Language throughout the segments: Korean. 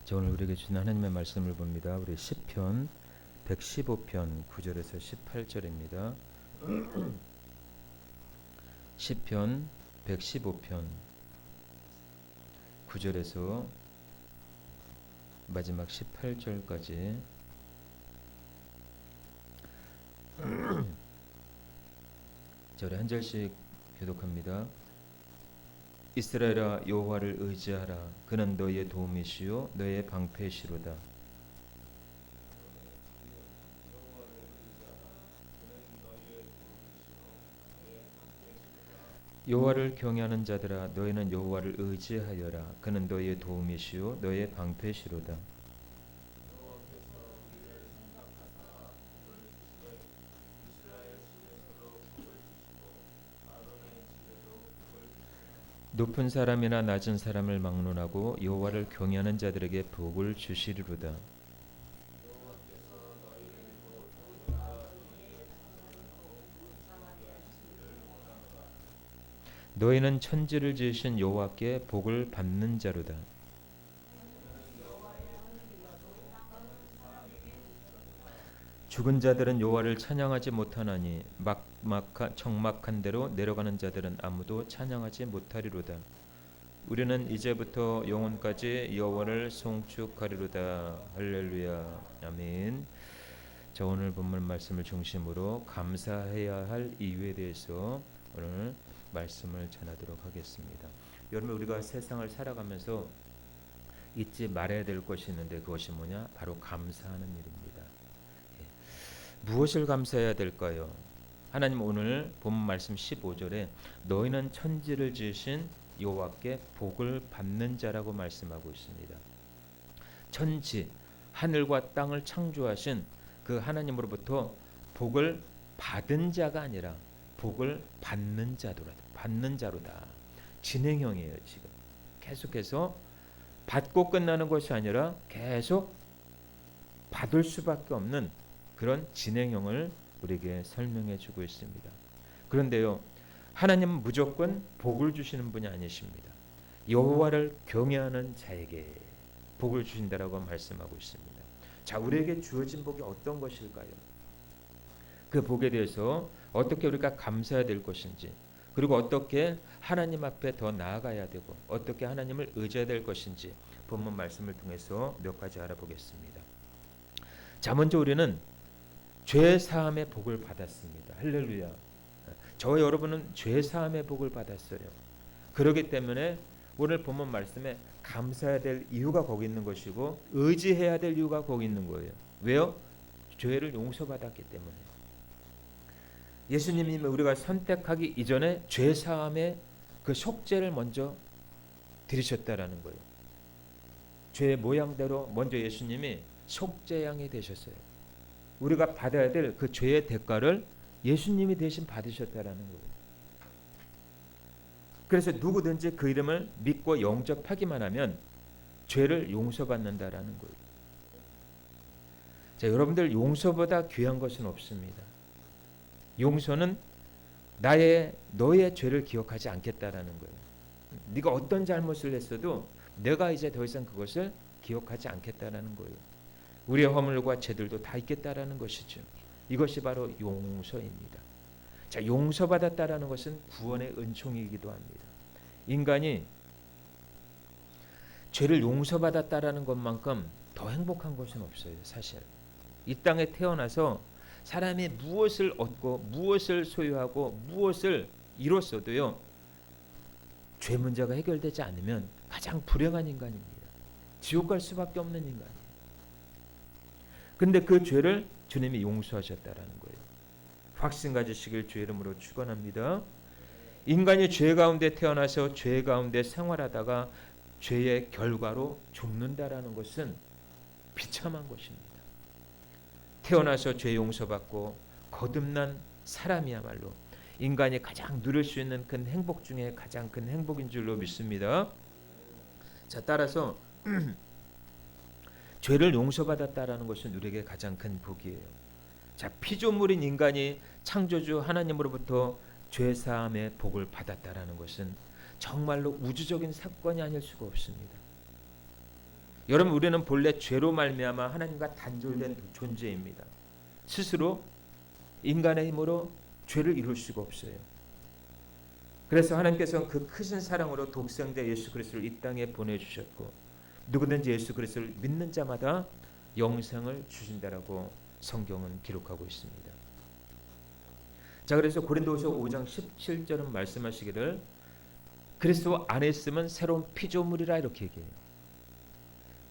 자, 오늘 우리에게 주신 하나님의 말씀을 봅니다. 우리 시편 115편 9절에서 18절입니다. 시편 115편 9절에서 마지막 18절까지 자, 우리 한 절씩 교독합니다. 이스라엘아, 여호와를 의지하라. 그는 너의 도움이시요 너의 방패시로다. 여호와를 경외하는 자들아, 너희는 여호와를 의지하여라. 그는 너의 도움이시요 너의 방패시로다. 높은 사람이나 낮은 사람을 막론하고 여호와를 경외하는 자들에게 복을 주시리로다. 너희는 천지를 지으신 여호와께 복을 받는 자로다. 죽은 자들은 여호와를 찬양하지 못하나니 적막한 대로 내려가는 자들은 아무도 찬양하지 못하리로다. 우리는 이제부터 영원까지 여호와를 송축하리로다. 할렐루야. 아멘. 자, 오늘 본문 말씀을 중심으로 감사해야 할 이유에 대해서 오늘 말씀을 전하도록 하겠습니다. 여러분, 우리가 세상을 살아가면서 잊지 말아야 될 것이 있는데 그것이 뭐냐? 바로 감사하는 일입니다. 무엇을 감사해야 될까요? 하나님 오늘 본문 말씀 15절에 너희는 천지를 지으신 여호와께 복을 받는 자라고 말씀하고 있습니다. 천지, 하늘과 땅을 창조하신 그 하나님으로부터 복을 받은 자가 아니라 복을 받는 자로다. 진행형이에요. 지금 계속해서 받고 끝나는 것이 아니라 계속 받을 수밖에 없는 그런 진행형을 우리에게 설명해 주고 있습니다. 그런데요, 하나님은 무조건 복을 주시는 분이 아니십니다. 여호와를 경외하는 자에게 복을 주신다라고 말씀하고 있습니다. 자, 우리에게 주어진 복이 어떤 것일까요? 그 복에 대해서 어떻게 우리가 감사해야 될 것인지, 그리고 어떻게 하나님 앞에 더 나아가야 되고 어떻게 하나님을 의지해야 될 것인지 본문 말씀을 통해서 몇 가지 알아보겠습니다. 자, 먼저 우리는 죄 사함의 복을 받았습니다. 할렐루야. 저 여러분은 죄 사함의 복을 받았어요. 그렇기 때문에 오늘 본문 말씀에 감사해야 될 이유가 거기 있는 것이고 의지해야 될 이유가 거기 있는 거예요. 왜요? 죄를 용서받았기 때문에. 예수님이 우리가 선택하기 이전에 죄 사함의 그 속죄를 먼저 드리셨다라는 거예요. 죄의 모양대로 먼저 예수님이 속죄양이 되셨어요. 우리가 받아야 될 그 죄의 대가를 예수님이 대신 받으셨다라는 거예요. 그래서 누구든지 그 이름을 믿고 영접하기만 하면 죄를 용서받는다라는 거예요. 자, 여러분들 용서보다 귀한 것은 없습니다. 용서는 너의 죄를 기억하지 않겠다라는 거예요. 네가 어떤 잘못을 했어도 내가 이제 더 이상 그것을 기억하지 않겠다라는 거예요. 우리의 허물과 죄들도 다 있겠다라는 것이죠. 이것이 바로 용서입니다. 자, 용서받았다라는 것은 구원의 은총이기도 합니다. 인간이 죄를 용서받았다라는 것만큼 더 행복한 것은 없어요. 사실 이 땅에 태어나서 사람이 무엇을 얻고 무엇을 소유하고 무엇을 이뤘어도요, 죄 문제가 해결되지 않으면 가장 불행한 인간입니다. 지옥 갈 수밖에 없는 인간이에요. 근데 그 죄를 주님이 용서하셨다라는 거예요. 확신 가지시길 주의 이름으로 축원합니다. 인간이 죄 가운데 태어나서 죄 가운데 생활하다가 죄의 결과로 죽는다라는 것은 비참한 것입니다. 태어나서 죄 용서받고 거듭난 사람이야말로 인간이 가장 누릴 수 있는 큰 행복 중에 가장 큰 행복인 줄로 믿습니다. 자, 따라서 죄를 용서받았다라는 것은 우리에게 가장 큰 복이에요. 자, 피조물인 인간이 창조주 하나님으로부터 죄사함의 복을 받았다라는 것은 정말로 우주적인 사건이 아닐 수가 없습니다. 여러분, 우리는 본래 죄로 말미암아 하나님과 단절된 존재입니다. 스스로 인간의 힘으로 죄를 이룰 수가 없어요. 그래서 하나님께서는 그 크신 사랑으로 독생자 예수 그리스도를 이 땅에 보내주셨고, 누구든지 예수 그리스도를 믿는 자마다 영생을 주신다라고 성경은 기록하고 있습니다. 자, 그래서 고린도후서 5장 17절은 말씀하시기를 그리스도 안에 있으면 새로운 피조물이라 이렇게 얘기해요.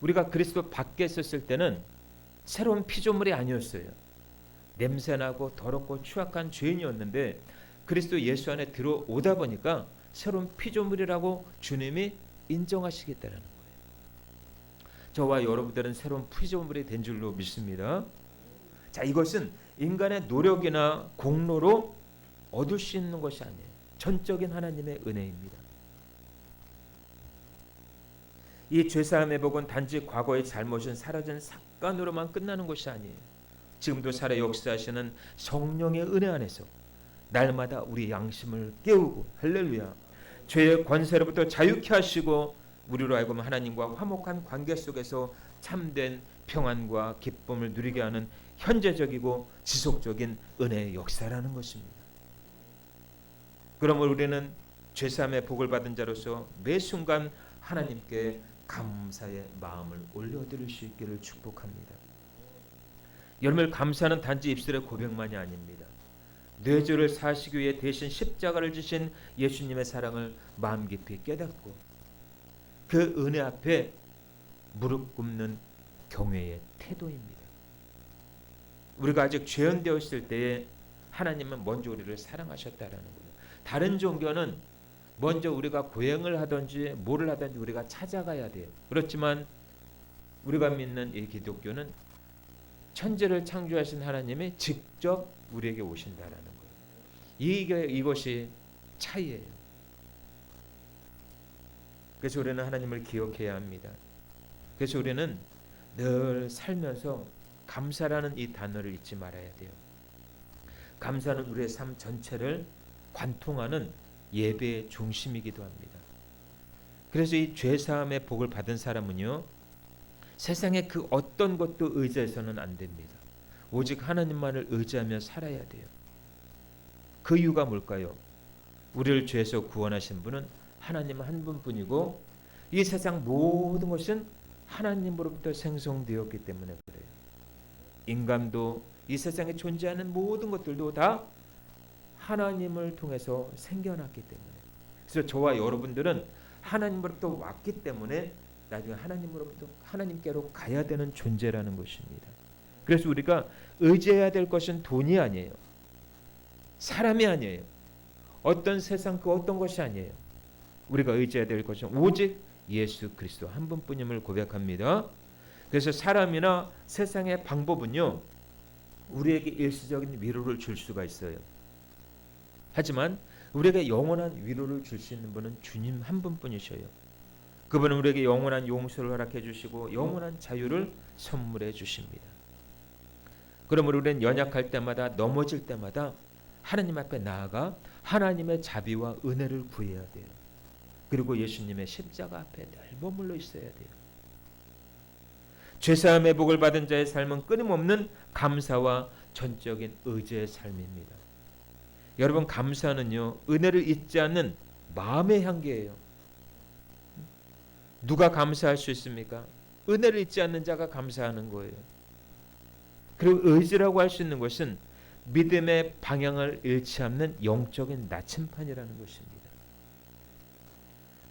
우리가 그리스도 밖에 있었을 때는 새로운 피조물이 아니었어요. 냄새나고 더럽고 추악한 죄인이었는데 그리스도 예수 안에 들어오다 보니까 새로운 피조물이라고 주님이 인정하시겠다는 거예요. 저와 여러분들은 새로운 피조물이 된 줄로 믿습니다. 자, 이것은 인간의 노력이나 공로로 얻을 수 있는 것이 아니에요. 전적인 하나님의 은혜입니다. 이 죄사함의 복은 단지 과거의 잘못은 사라진 사건으로만 끝나는 것이 아니에요. 지금도 살아 역사하시는 성령의 은혜 안에서 날마다 우리 양심을 깨우고, 할렐루야, 죄의 권세로부터 자유케 하시고 우리로 하여금 하나님과 화목한 관계 속에서 참된 평안과 기쁨을 누리게 하는 현재적이고 지속적인 은혜의 역사라는 것입니다. 그러므로 우리는 죄사함의 복을 받은 자로서 매 순간 하나님께 감사의 마음을 올려드릴 수 있기를 축복합니다. 여러분, 감사는 단지 입술의 고백만이 아닙니다. 뇌죄를 사시기 위해 대신 십자가를 지신 예수님의 사랑을 마음 깊이 깨닫고 그 은혜 앞에 무릎 꿇는 경외의 태도입니다. 우리가 아직 죄인되어 있을 때에 하나님은 먼저 우리를 사랑하셨다라는 거예요. 다른 종교는 먼저 우리가 고행을 하든지 뭐를 하든지 우리가 찾아가야 돼요. 그렇지만 우리가 믿는 이 기독교는 천지를 창조하신 하나님이 직접 우리에게 오신다라는 거예요. 이것이 차이예요. 그래서 우리는 하나님을 기억해야 합니다. 그래서 우리는 늘 살면서 감사라는 이 단어를 잊지 말아야 돼요. 감사는 우리의 삶 전체를 관통하는 예배의 중심이기도 합니다. 그래서 이 죄사함의 복을 받은 사람은요, 세상의 그 어떤 것도 의지해서는 안 됩니다. 오직 하나님만을 의지하며 살아야 돼요. 그 이유가 뭘까요? 우리를 죄에서 구원하신 분은 하나님 한 분뿐이고 이 세상 모든 것은 하나님으로부터 생성되었기 때문에 그래요. 인간도 이 세상에 존재하는 모든 것들도 다 하나님을 통해서 생겨났기 때문에, 그래서 저와 여러분들은 하나님으로부터 왔기 때문에 나중에 하나님께로 가야 되는 존재라는 것입니다. 그래서 우리가 의지해야 될 것은 돈이 아니에요. 사람이 아니에요. 어떤 세상 그 어떤 것이 아니에요. 우리가 의지해야 될 것은 오직 예수 그리스도 한 분뿐임을 고백합니다. 그래서 사람이나 세상의 방법은요, 우리에게 일시적인 위로를 줄 수가 있어요. 하지만 우리에게 영원한 위로를 줄 수 있는 분은 주님 한 분뿐이셔요. 그분은 우리에게 영원한 용서를 허락해 주시고 영원한 자유를 선물해 주십니다. 그러므로 우리는 연약할 때마다, 넘어질 때마다 하나님 앞에 나아가 하나님의 자비와 은혜를 구해야 돼요. 그리고 예수님의 십자가 앞에 늘 머물러 있어야 돼요. 죄사함의 복을 받은 자의 삶은 끊임없는 감사와 전적인 의지의 삶입니다. 여러분, 감사는요, 은혜를 잊지 않는 마음의 향기예요. 누가 감사할 수 있습니까? 은혜를 잊지 않는 자가 감사하는 거예요. 그리고 의지라고 할 수 있는 것은 믿음의 방향을 잃지 않는 영적인 나침판이라는 것입니다.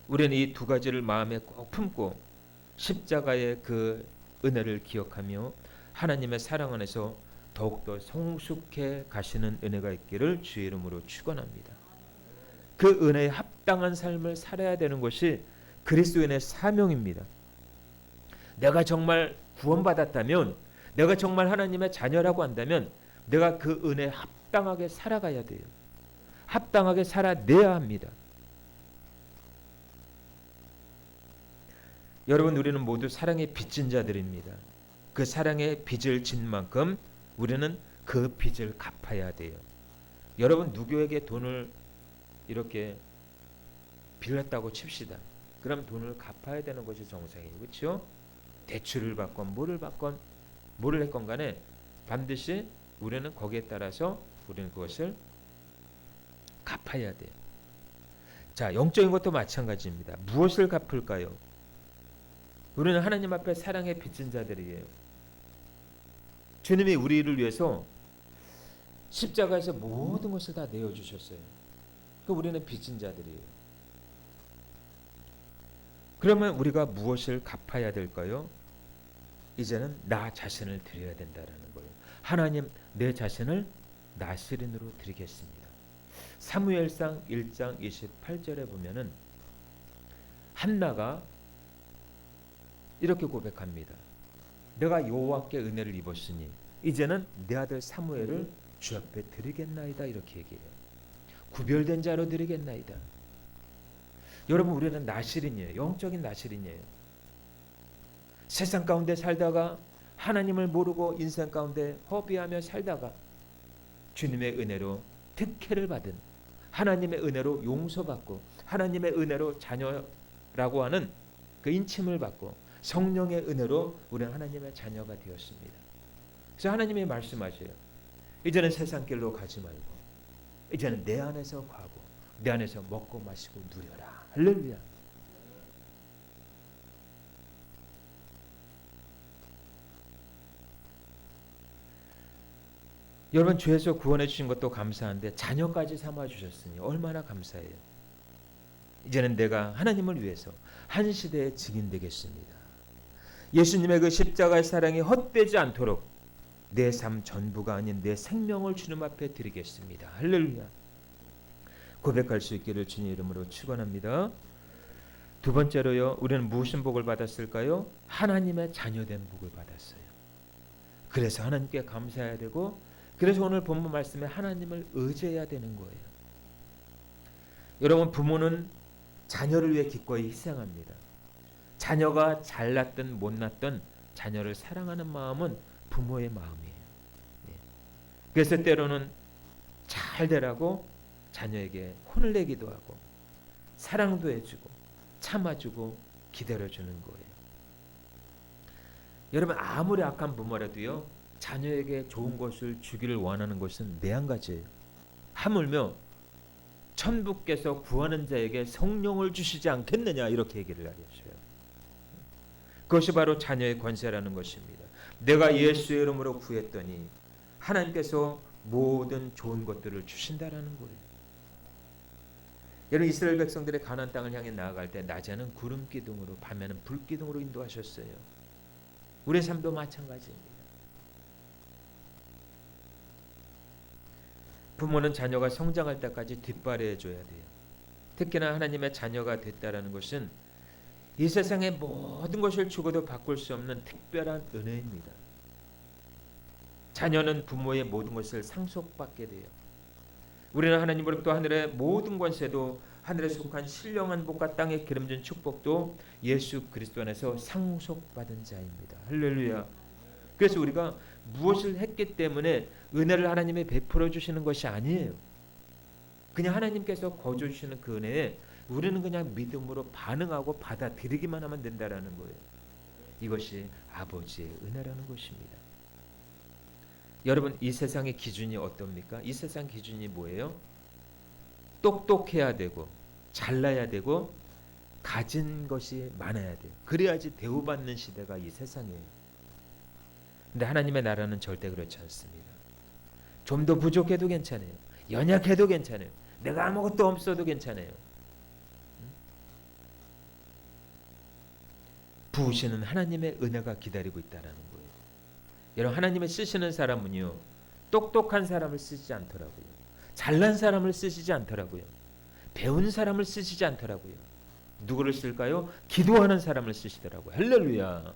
우리는 이 두 가지를 마음에 꼭 품고 십자가의 그 은혜를 기억하며 하나님의 사랑 안에서 더욱더 성숙해 가시는 은혜가 있기를 주의 이름으로 축원합니다. 그 은혜에 합당한 삶을 살아야 되는 것이 그리스도인의 사명입니다. 내가 정말 구원받았다면, 내가 정말 하나님의 자녀라고 한다면 내가 그 은혜에 합당하게 살아가야 돼요. 합당하게 살아내야 합니다. 여러분, 우리는 모두 사랑의 빚진 자들입니다. 그 사랑의 빚을 진 만큼 우리는 그 빚을 갚아야 돼요. 여러분, 누구에게 돈을 이렇게 빌렸다고 칩시다. 그럼 돈을 갚아야 되는 것이 정상이에요. 그렇죠? 대출을 받건 뭐를 받건 뭐를 했건 간에 반드시 우리는 거기에 따라서 우리는 그것을 갚아야 돼요. 자, 영적인 것도 마찬가지입니다. 무엇을 갚을까요? 우리는 하나님 앞에 사랑의 빚진 자들이에요. 주님이 우리를 위해서 십자가에서 모든 것을 다 내어주셨어요. 그 우리는 빚진 자들이에요. 그러면 우리가 무엇을 갚아야 될까요? 이제는 나 자신을 드려야 된다라는 거예요. 하나님, 내 자신을 나시린으로 드리겠습니다. 사무엘상 1장 28절에 보면은 한나가 이렇게 고백합니다. 내가 여호와께 은혜를 입었으니 이제는 내 아들 사무엘을 주 앞에 드리겠나이다. 이렇게 얘기해요. 구별된 자로 드리겠나이다. 여러분, 우리는 나시린이에요. 영적인 나시린이에요. 세상 가운데 살다가 하나님을 모르고 인생 가운데 허비하며 살다가 주님의 은혜로 특혜를 받은, 하나님의 은혜로 용서받고 하나님의 은혜로 자녀라고 하는 그 인침을 받고 성령의 은혜로 우리는 하나님의 자녀가 되었습니다. 그래서 하나님이 말씀하셔요. 이제는 세상 길로 가지 말고 이제는 내 안에서 가고 내 안에서 먹고 마시고 누려라. 할렐루야. 여러분, 죄에서 구원해 주신 것도 감사한데 자녀까지 삼아 주셨으니 얼마나 감사해요. 이제는 내가 하나님을 위해서 한 시대의 증인 되겠습니다. 예수님의 그 십자가의 사랑이 헛되지 않도록 내 삶 전부가 아닌 내 생명을 주님 앞에 드리겠습니다. 할렐루야. 고백할 수 있기를 주님 이름으로 축원합니다. 두 번째로요, 우리는 무슨 복을 받았을까요? 하나님의 자녀된 복을 받았어요. 그래서 하나님께 감사해야 되고, 그래서 오늘 본문 말씀에 하나님을 의지해야 되는 거예요. 여러분, 부모는 자녀를 위해 기꺼이 희생합니다. 자녀가 잘났든 못났든 자녀를 사랑하는 마음은 부모의 마음이에요. 그래서 때로는 잘 되라고 자녀에게 혼을 내기도 하고 사랑도 해주고 참아주고 기다려주는 거예요. 여러분, 아무리 악한 부모라도요, 자녀에게 좋은 것을 주기를 원하는 것은 내 한 가지예요. 하물며 천부께서 구하는 자에게 성령을 주시지 않겠느냐, 이렇게 얘기를 하셨어요. 그것이 바로 자녀의 권세라는 것입니다. 내가 예수의 이름으로 구했더니 하나님께서 모든 좋은 것들을 주신다라는 거예요. 여러분, 이스라엘 백성들의 가나안 땅을 향해 나아갈 때 낮에는 구름 기둥으로, 밤에는 불 기둥으로 인도하셨어요. 우리의 삶도 마찬가지입니다. 부모는 자녀가 성장할 때까지 뒷바라해 줘야 돼요. 특히나 하나님의 자녀가 됐다라는 것은 이 세상의 모든 것을 주고도 바꿀 수 없는 특별한 은혜입니다. 자녀는 부모의 모든 것을 상속받게 돼요. 우리는 하나님으로부터 하늘의 모든 권세도, 하늘에 속한 신령한 복과 땅에 기름진 축복도 예수 그리스도 안에서 상속받은 자입니다. 할렐루야. 그래서 우리가 무엇을 했기 때문에 은혜를 하나님이 베풀어 주시는 것이 아니에요. 그냥 하나님께서 거저 주시는 그 은혜에 우리는 그냥 믿음으로 반응하고 받아들이기만 하면 된다라는 거예요. 이것이 아버지의 은혜라는 것입니다. 여러분, 이 세상의 기준이 어떻습니까? 이 세상 기준이 뭐예요? 똑똑해야 되고 잘나야 되고 가진 것이 많아야 돼요. 그래야지 대우받는 시대가 이 세상이에요. 근데 하나님의 나라는 절대 그렇지 않습니다. 좀 더 부족해도 괜찮아요. 연약해도 괜찮아요. 내가 아무것도 없어도 괜찮아요. 부으시는 하나님의 은혜가 기다리고 있다는 거예요. 여러분, 하나님을 쓰시는 사람은요, 똑똑한 사람을 쓰시지 않더라고요. 잘난 사람을 쓰시지 않더라고요. 배운 사람을 쓰시지 않더라고요. 누구를 쓸까요? 기도하는 사람을 쓰시더라고요. 할렐루야.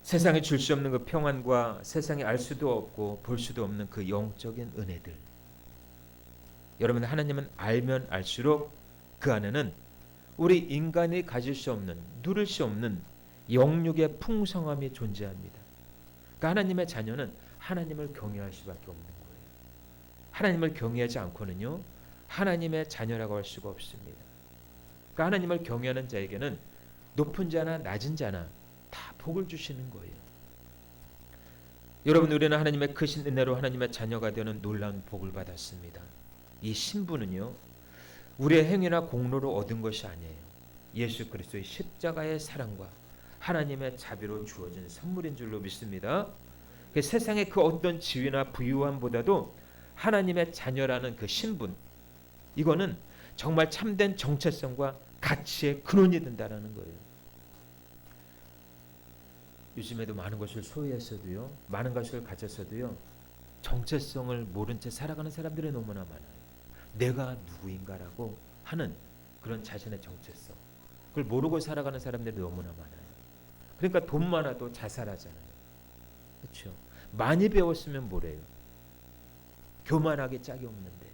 세상에 줄 수 없는 그 평안과 세상에 알 수도 없고 볼 수도 없는 그 영적인 은혜들. 여러분, 하나님은 알면 알수록 그 안에는 우리 인간이 가질 수 없는, 누릴 수 없는 영육의 풍성함이 존재합니다. 그러니까 하나님의 자녀는 하나님을 경외할 수밖에 없는 거예요. 하나님을 경외하지 않고는요, 하나님의 자녀라고 할 수가 없습니다. 그러니까 하나님을 경외하는 자에게는 높은 자나 낮은 자나 다 복을 주시는 거예요. 여러분, 우리는 하나님의 크신 은혜로 하나님의 자녀가 되는 놀라운 복을 받았습니다. 이 신분은요, 우리의 행위나 공로로 얻은 것이 아니에요. 예수 그리스도의 십자가의 사랑과 하나님의 자비로 주어진 선물인 줄로 믿습니다. 세상의 그 어떤 지위나 부유함보다도 하나님의 자녀라는 그 신분, 이거는 정말 참된 정체성과 가치의 근원이 된다는 거예요. 요즘에도 많은 것을 소유했어도요, 많은 것을 가졌어도요, 정체성을 모른 채 살아가는 사람들이 너무나 많아요. 내가 누구인가라고 하는 그런 자신의 정체성, 그걸 모르고 살아가는 사람들이 너무나 많아요. 그러니까 돈 많아도 자살하잖아요. 그렇죠? 많이 배웠으면 뭐래요? 교만하게 짝이 없는데.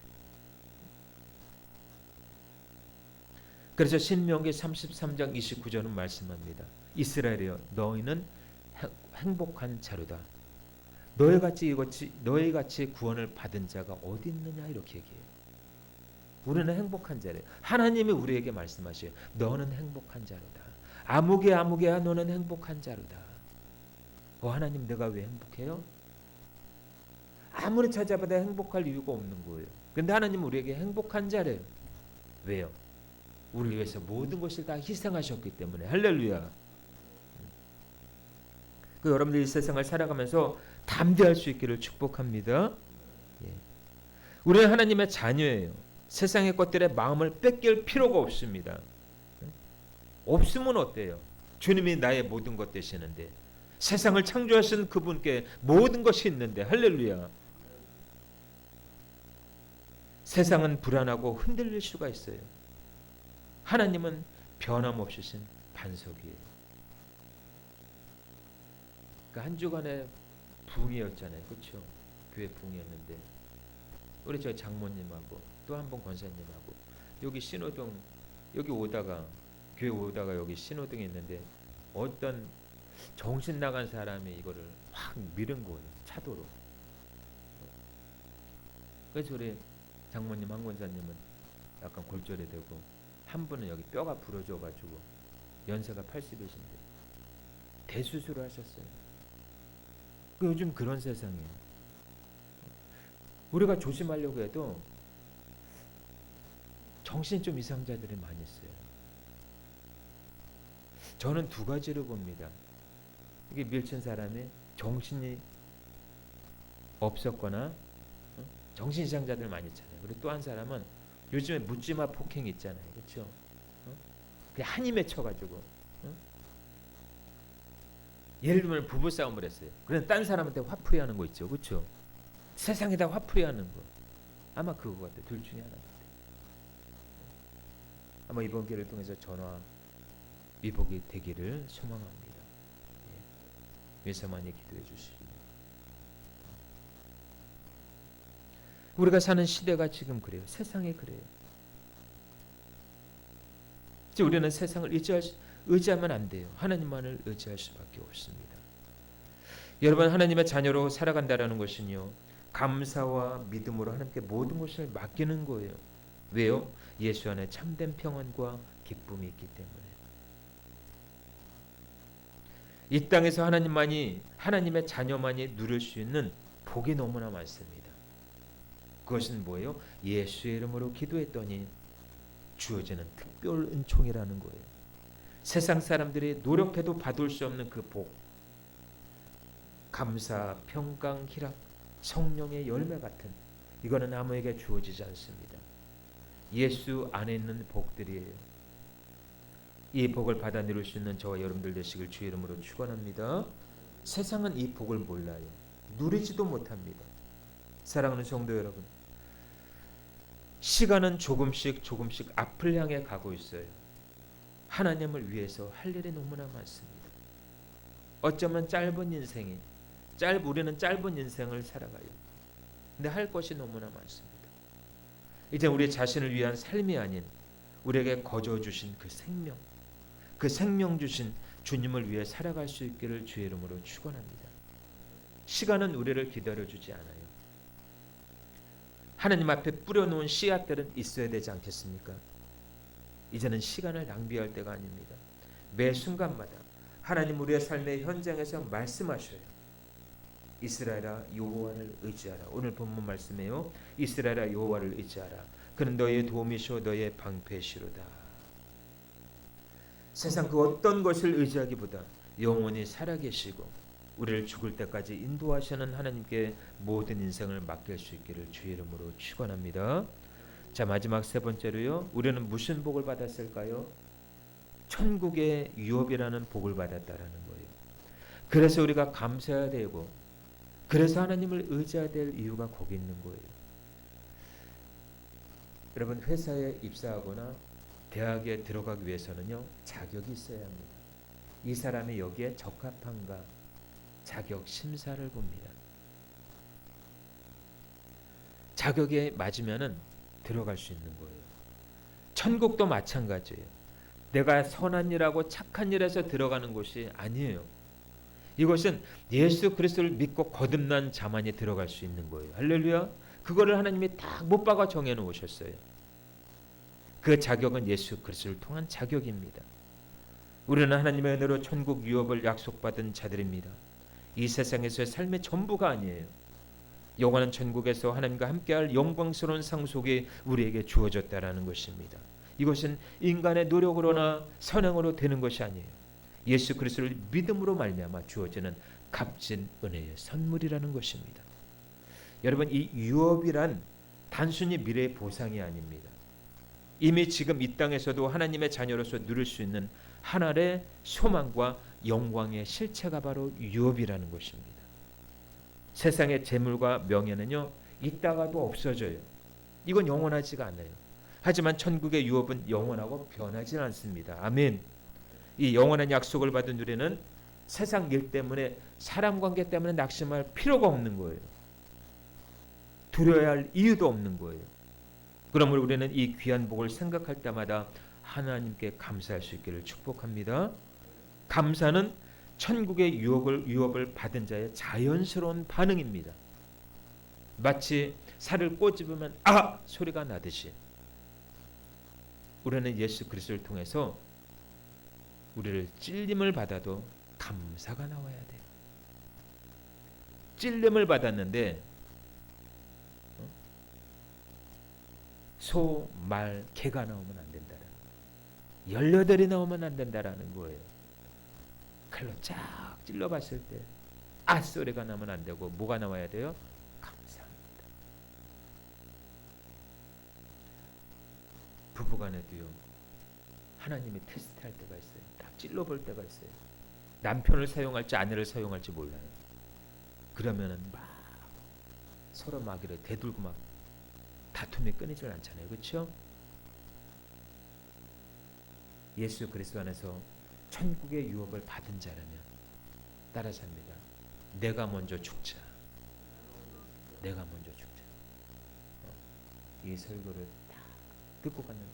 그래서 신명기 33장 29절은 말씀합니다. 이스라엘이여, 너희는 행복한 자루다. 너희 같이 구원을 받은 자가 어디 있느냐, 이렇게 얘기해요. 우리는 행복한 자래요. 하나님이 우리에게 말씀하셔요. 너는 행복한 자루다. 아무개야 너는 행복한 자루다. 하나님, 내가 왜 행복해요? 아무리 찾아봐도 행복할 이유가 없는 거예요. 근데 하나님은 우리에게 행복한 자래요. 왜요? 우리를 위해서 모든 것을 다 희생하셨기 때문에. 할렐루야. 여러분들이 이 세상을 살아가면서 담대할 수 있기를 축복합니다. 우리는 하나님의 자녀예요. 세상의 것들에 마음을 뺏길 필요가 없습니다. 없으면 어때요? 주님이 나의 모든 것 되시는데, 세상을 창조하신 그분께 모든 것이 있는데. 할렐루야. 세상은 불안하고 흔들릴 수가 있어요. 하나님은 변함없으신 반석이에요. 한 주간의 붕이었잖아요. 그렇죠? 교회 붕이었는데 우리 저 장모님하고 또 한 번 권사님하고 여기 신호등, 여기 오다가 교회 오다가 여기 신호등이 있는데 어떤 정신 나간 사람이 이거를 확 밀은 거예요. 차도로. 그래서 우리 장모님 한 권사님은 약간 골절이 되고, 한 분은 여기 뼈가 부러져가지고 연세가 80이신데 대수술을 하셨어요. 요즘 그런 세상이에요. 우리가 조심하려고 해도 정신 좀 이상자들이 많이 있어요. 저는 두 가지로 봅니다. 이게 밀친 사람이 정신이 없었거나 정신 이상자들 많이 있잖아요. 그리고 또 한 사람은 요즘에 묻지마 폭행 있잖아요. 그렇죠? 그냥 한이 맺혀가지고 예를 들면 부부싸움을 했어요. 그래서 딴 사람한테 화풀이 하는 거 있죠. 그렇죠? 세상에다 화풀이 하는 거. 아마 그거 같아요. 둘 중에 하나 같아요. 아마 이번 기회를 통해서 전화 위복이 되기를 소망합니다. 위해서 많이 기도해 주시기. 우리가 사는 시대가 지금 그래요. 세상이 그래요. 이제 우리는 세상을 의지하면 안 돼요. 하나님만을 의지할 수밖에 없습니다. 여러분, 하나님의 자녀로 살아간다라는 것은요, 감사와 믿음으로 하나님께 모든 것을 맡기는 거예요. 왜요? 예수 안에 참된 평안과 기쁨이 있기 때문에. 이 땅에서 하나님의 자녀만이 누릴 수 있는 복이 너무나 많습니다. 그것은 뭐예요? 예수의 이름으로 기도했더니 주어지는 특별 은총이라는 거예요. 세상 사람들이 노력해도 받을 수 없는 그 복, 감사, 평강, 희락, 성령의 열매 같은, 이거는 아무에게 주어지지 않습니다. 예수 안에 있는 복들이에요. 이 복을 받아 누릴 수 있는 저와 여러분들 되시길 주의 이름으로 축원합니다. 세상은 이 복을 몰라요. 누리지도 못합니다. 사랑하는 성도 여러분, 시간은 조금씩 앞을 향해 가고 있어요. 하나님을 위해서 할 일이 너무나 많습니다. 어쩌면 우리는 짧은 인생을 살아가요. 근데 할 것이 너무나 많습니다. 이제 우리 자신을 위한 삶이 아닌 우리에게 거저 주신 그 생명 주신 주님을 위해 살아갈 수 있기를 주의 이름으로 축원합니다. 시간은 우리를 기다려주지 않아요. 하나님 앞에 뿌려놓은 씨앗들은 있어야 되지 않겠습니까? 이제는 시간을 낭비할 때가 아닙니다. 매 순간마다 하나님 우리의 삶의 현장에서 말씀하셔요. 이스라엘아 여호와를 의지하라. 오늘 본문 말씀이에요. 이스라엘아 여호와를 의지하라. 그는 너의 도움이시오 너의 방패시로다. 세상 그 어떤 것을 의지하기보다 영원히 살아계시고 우리를 죽을 때까지 인도하시는 하나님께 모든 인생을 맡길 수 있기를 주의 이름으로 축원합니다. 자, 마지막 세 번째로요. 우리는 무슨 복을 받았을까요? 천국의 유업이라는 복을 받았다라는 거예요. 그래서 우리가 감사해야 되고 그래서 하나님을 의지해야 될 이유가 거기 있는 거예요. 여러분 회사에 입사하거나 대학에 들어가기 위해서는요. 자격이 있어야 합니다. 이 사람이 여기에 적합한가 자격 심사를 봅니다. 자격에 맞으면은 들어갈 수 있는 거예요. 천국도 마찬가지예요. 내가 선한 일하고 착한 일에서 들어가는 곳이 아니에요. 이것은 예수 그리스도를 믿고 거듭난 자만이 들어갈 수 있는 거예요. 할렐루야. 그거를 하나님이 딱 못 박아 정해 놓으셨어요. 그 자격은 예수 그리스도를 통한 자격입니다. 우리는 하나님의 은혜로 천국 유업을 약속받은 자들입니다. 이 세상에서의 삶의 전부가 아니에요. 영원한 천국에서 하나님과 함께할 영광스러운 상속이 우리에게 주어졌다라는 것입니다. 이것은 인간의 노력으로나 선행으로 되는 것이 아니에요. 예수 그리스도를 믿음으로 말미암아 주어지는 값진 은혜의 선물이라는 것입니다. 여러분 이 유업이란 단순히 미래의 보상이 아닙니다. 이미 지금 이 땅에서도 하나님의 자녀로서 누릴 수 있는 하늘의 소망과 영광의 실체가 바로 유업이라는 것입니다. 세상의 재물과 명예는요 있다가도 없어져요. 이건 영원하지가 않아요. 하지만 천국의 유업은 영원하고 변하지 않습니다. 아멘. 이 영원한 약속을 받은 우리는 세상 일 때문에 사람 관계 때문에 낙심할 필요가 없는 거예요. 두려워야 할 이유도 없는 거예요. 그러므로 우리는 이 귀한 복을 생각할 때마다 하나님께 감사할 수 있기를 축복합니다. 감사는 천국의 유업을 받은 자의 자연스러운 반응입니다. 마치 살을 꼬집으면 아! 소리가 나듯이 우리는 예수 그리스도를 통해서 우리를 찔림을 받아도 감사가 나와야 돼요. 찔림을 받았는데 소, 말, 개가 나오면 안 된다라는 18이 나오면 안 된다라는 거예요. 칼로 쫙 찔러봤을 때 아 소리가 나면 안 되고 뭐가 나와야 돼요? 감사합니다. 부부간에도요. 하나님이 테스트할 때가 있어요. 다 찔러볼 때가 있어요. 남편을 사용할지 아내를 사용할지 몰라요. 그러면은 막 서로 막 이래 대들고 막 다툼이 끊이질 않잖아요. 그렇죠? 예수 그리스도 안에서 천국의 유업을 받은 자라면 따라서 합니다. 내가 먼저 죽자. 내가 먼저 죽자. 이 설교를 다 듣고 갔는데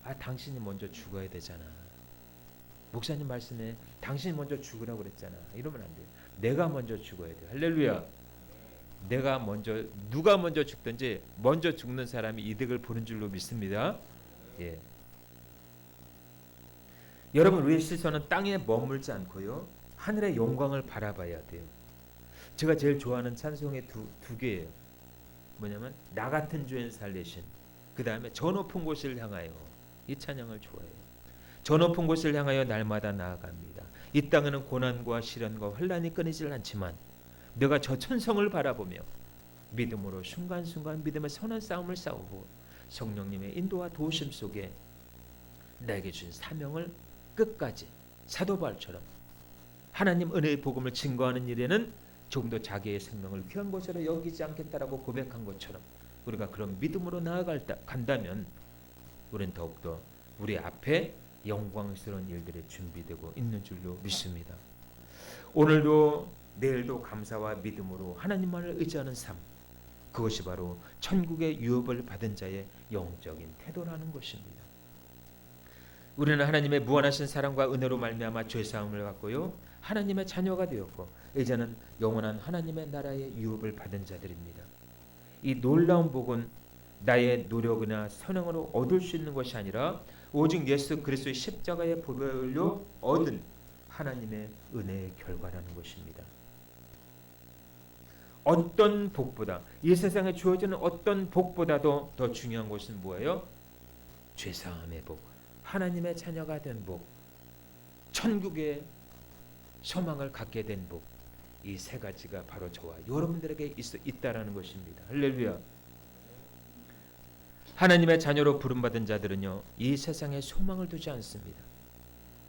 아 당신이 먼저 죽어야 되잖아. 목사님 말씀에 당신이 먼저 죽으라고 그랬잖아. 이러면 안 돼요. 내가 먼저 죽어야 돼요. 할렐루야. 내가 먼저 누가 먼저 죽든지 먼저 죽는 사람이 이득을 보는 줄로 믿습니다. 예. 여러분 우리의 시선은 땅에 머물지 않고요. 하늘의 영광을 바라봐야 돼요. 제가 제일 좋아하는 찬송의 두 개예요. 뭐냐면 나 같은 죄인 살리신 그 다음에 저 높은 곳을 향하여 이 찬양을 좋아해요. 저 높은 곳을 향하여 날마다 나아갑니다. 이 땅에는 고난과 시련과 환난이 끊이질 않지만 내가 저 천성을 바라보며 믿음으로 순간순간 믿음의 선한 싸움을 싸우고 성령님의 인도와 도우심 속에 나에게 주신 사명을 끝까지 사도 바울처럼 하나님 은혜의 복음을 증거하는 일에는 조금도 자기의 생명을 귀한 것으로 여기지 않겠다라고 고백한 것처럼 우리가 그런 믿음으로 나아간다면 우리는 더욱더 우리 앞에 영광스러운 일들이 준비되고 있는 줄로 믿습니다. 오늘도 내일도 감사와 믿음으로 하나님만을 의지하는 삶, 그것이 바로 천국의 유업을 받은 자의 영적인 태도라는 것입니다. 우리는 하나님의 무한하신 사랑과 은혜로 말미암아 죄사함을 갖고요 하나님의 자녀가 되었고 이제는 영원한 하나님의 나라의 유업을 받은 자들입니다. 이 놀라운 복은 나의 노력이나 선행으로 얻을 수 있는 것이 아니라 오직 예수 그리스도의 십자가의 보혈로 얻은 하나님의 은혜의 결과라는 것입니다. 어떤 복보다, 이 세상에 주어지는 어떤 복보다도 더 중요한 것은 뭐예요? 죄사함의 복, 하나님의 자녀가 된 복, 천국의 소망을 갖게 된 복, 이 세 가지가 바로 저와 여러분들에게 있다라는 것입니다. 할렐루야. 하나님의 자녀로 부름받은 자들은요, 이 세상에 소망을 두지 않습니다.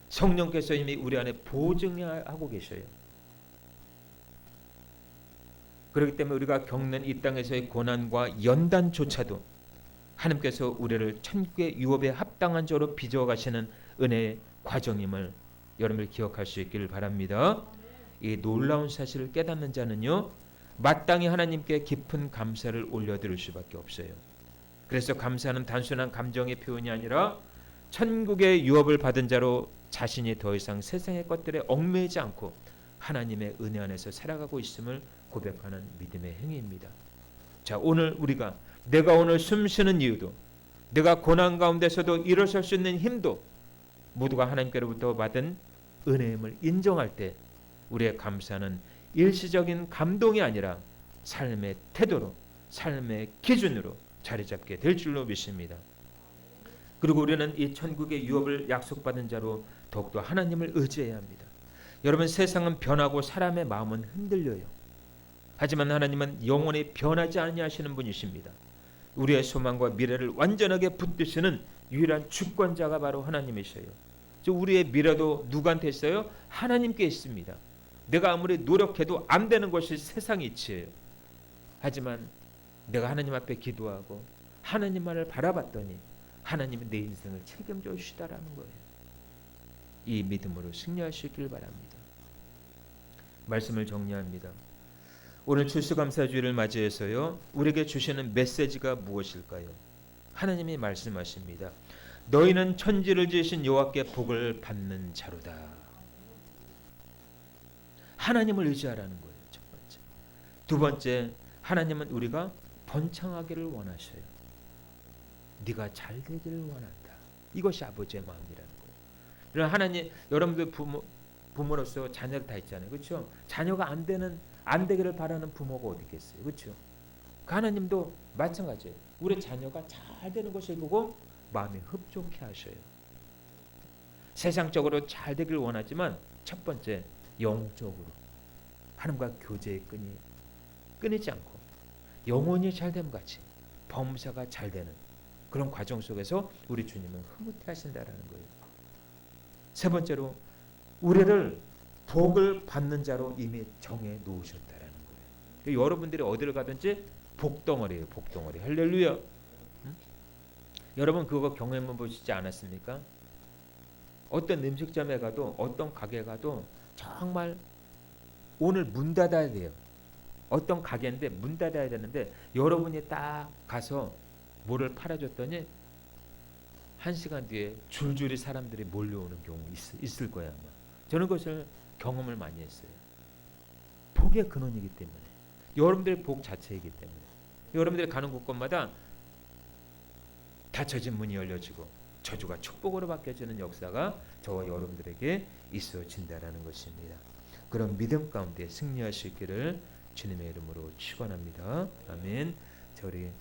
성령께서 이미 우리 안에 보증하고 계셔요. 그렇기 때문에 우리가 겪는 이 땅에서의 고난과 연단조차도 하나님께서 우리를 천국의 유업에 합당한 자로 빚어 가시는 은혜의 과정임을 여러분들 기억할 수 있기를 바랍니다. 이 놀라운 사실을 깨닫는 자는요, 마땅히 하나님께 깊은 감사를 올려드릴 수밖에 없어요. 그래서 감사는 단순한 감정의 표현이 아니라 천국의 유업을 받은 자로 자신이 더 이상 세상의 것들에 얽매이지 않고 하나님의 은혜 안에서 살아가고 있음을 고백하는 믿음의 행위입니다. 자, 오늘 우리가 내가 오늘 숨쉬는 이유도, 내가 고난 가운데서도 일어설 수 있는 힘도 모두가 하나님께로부터 받은 은혜임을 인정할 때 우리의 감사는 일시적인 감동이 아니라 삶의 태도로, 삶의 기준으로 자리 잡게 될 줄로 믿습니다. 그리고 우리는 이 천국의 유업을 약속받은 자로 더욱더 하나님을 의지해야 합니다. 여러분, 세상은 변하고 사람의 마음은 흔들려요. 하지만 하나님은 영원히 변하지 아니하시는 분이십니다. 우리의 소망과 미래를 완전하게 붙드시는 유일한 주권자가 바로 하나님이셔요. 우리의 미래도 누구한테 있어요? 하나님께 있습니다. 내가 아무리 노력해도 안 되는 것이 세상의 이치예요. 하지만 내가 하나님 앞에 기도하고 하나님만을 바라봤더니 하나님은 내 인생을 책임져 주시다라는 거예요. 이 믿음으로 승리하시길 바랍니다. 말씀을 정리합니다. 오늘 추수감사주일을 맞이해서요, 우리에게 주시는 메시지가 무엇일까요? 하나님이 말씀하십니다. 너희는 천지를 지으신 여호와께 복을 받는 자로다. 하나님을 의지하라는 거예요. 첫 번째. 두 번째, 하나님은 우리가 번창하기를 원하셔요. 네가 잘 되기를 원한다. 이것이 아버지의 마음이라는 거예요. 그럼 하나님, 여러분들 부모로서 자녀를 다 있잖아요. 그렇죠? 자녀가 안 되기를 바라는 부모가 어디 있겠어요. 그렇죠? 하나님도 마찬가지예요. 우리 자녀가 잘 되는 것을 보고 마음이 흡족해 하셔요. 세상적으로 잘 되기를 원하지만 첫 번째, 영적으로 하나님과 교제의 끈이 끊이지 않고 영혼이 잘됨 같이 범사가 잘 되는 그런 과정 속에서 우리 주님은 흐뭇해 하신다라는 거예요. 세 번째로, 우리를 복을 받는 자로 이미 정해 놓으셨다라는 거예요. 여러분들이 어디를 가든지 복덩어리예요. 복덩어리. 할렐루야. 응? 여러분 그거 경험해 보시지 않았습니까? 어떤 음식점에 가도, 어떤 가게에 가도 정말 오늘 문 닫아야 돼요. 어떤 가게인데 문 닫아야 되는데 여러분이 딱 가서 뭐를 팔아줬더니 1시간 뒤에 줄줄이 사람들이 몰려오는 경우 있을 거예요. 아마. 저는 그것을 경험을 많이 했어요. 복의 근원이기 때문에, 여러분들의 복 자체이기 때문에, 여러분들이 가는 곳곳마다 닫혀진 문이 열려지고 저주가 축복으로 바뀌어지는 역사가 저와 여러분들에게 있어진다라는 것입니다. 그런 믿음 가운데 승리할 수 있기를 주님의 이름으로 축원합니다. 아멘. 저리